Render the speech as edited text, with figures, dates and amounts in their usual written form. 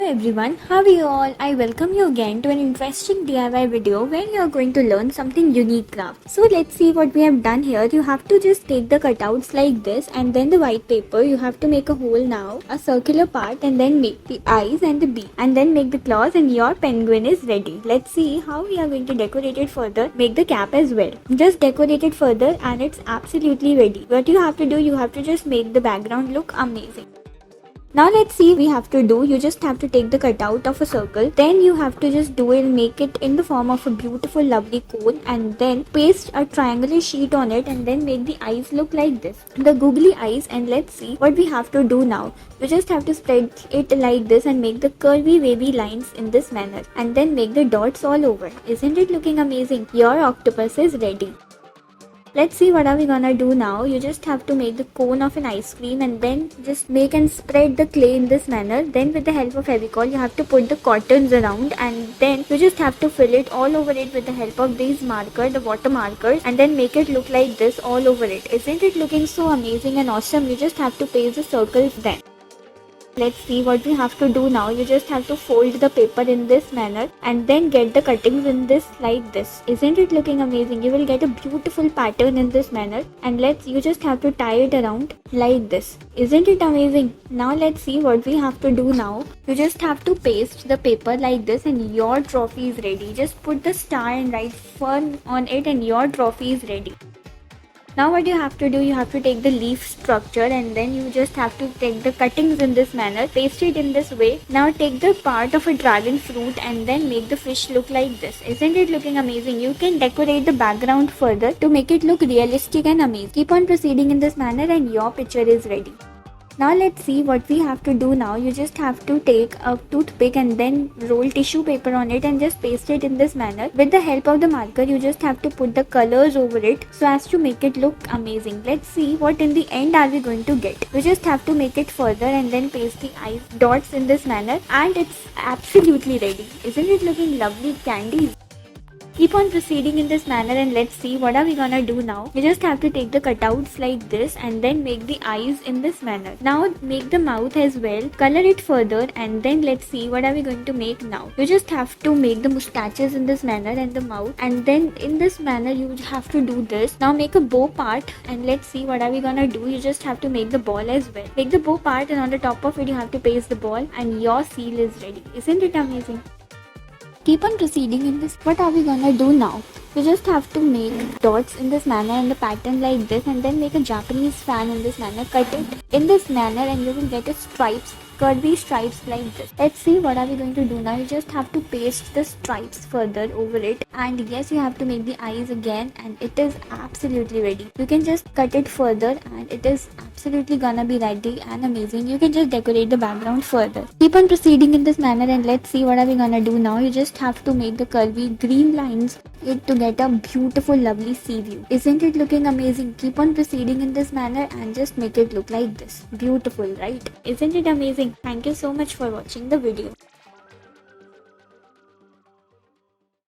Hello everyone, how are you all? I welcome you again to an interesting DIY video where you are going to learn something unique craft. So let's see what we have done here. You have to just take the cutouts like this and then the white paper. You have to make a hole now, a circular part, and then make the eyes and the beak and then make the claws and your penguin is ready. Let's see how we are going to decorate it further. Make the cap as well. Just decorate it further and it's absolutely ready. What you have to do, you have to just make the background look amazing. Now let's see what we have to do. You just have to take the cutout of a circle. Then you have to just do it and make it in the form of a beautiful lovely cone. And then paste a triangular sheet on it and then make the eyes look like this. The googly eyes. And let's see what we have to do now. You just have to spread it like this and make the curvy wavy lines in this manner. And then make the dots all over. Isn't it looking amazing? Your octopus is ready. Let's see what are we gonna do now. You just have to make the cone of an ice cream and then just make and spread the clay in this manner. Then with the help of Fevicol you have to put the cottons around and then you just have to fill it all over it with the help of these markers, the water markers, and then make it look like this all over it. Isn't it looking so amazing and awesome? You just have to paste the circles then. Let's see what we have to do now. You just have to fold the paper in this manner and then get the cuttings in this like this. Isn't it looking amazing? You will get a beautiful pattern in this manner and you just have to tie it around like this. Isn't it amazing? Now let's see what we have to do now. You just have to paste the paper like this and your trophy is ready. Just put the star and write fun on it and your trophy is ready. Now what you have to do, you have to take the leaf structure and then you just have to take the cuttings in this manner, paste it in this way. Now take the part of a dragon fruit and then make the fish look like this. Isn't it looking amazing? You can decorate the background further to make it look realistic and amazing. Keep on proceeding in this manner and your picture is ready. Now let's see what we have to do now. You just have to take a toothpick and then roll tissue paper on it and just paste it in this manner. With the help of the marker, you just have to put the colors over it so as to make it look amazing. Let's see what in the end are we going to get. You just have to make it further and then paste the eyes dots in this manner and it's absolutely ready. Isn't it looking lovely candies? Keep on proceeding in this manner and let's see what are we gonna do now. You just have to take the cutouts like this and then make the eyes in this manner. Now make the mouth as well, color it further and then let's see what are we going to make now. You just have to make the mustaches in this manner and the mouth and then in this manner you have to do this. Now make a bow part and let's see what are we gonna do. You just have to make the ball as well. Make the bow part and on the top of it you have to paste the ball and your seal is ready. Isn't it amazing? Keep on proceeding in this. What are we gonna do now? You just have to make dots in this manner and the pattern like this and then make a Japanese fan in this manner. Cut it in this manner and you will get a stripes, curvy stripes like this. Let's see what are we going to do now. You just have to paste the stripes further over it and yes, you have to make the eyes again and it is absolutely ready. You can just cut it further and it is absolutely gonna be ready and amazing. You can just decorate the background further. Keep on proceeding in this manner and let's see what are we gonna do now. You just have to make the curvy green lines to get a beautiful lovely sea view. Isn't it looking amazing? Keep on proceeding in this manner and just make it look like this. Beautiful, right? Isn't it amazing? Thank you so much for watching the video.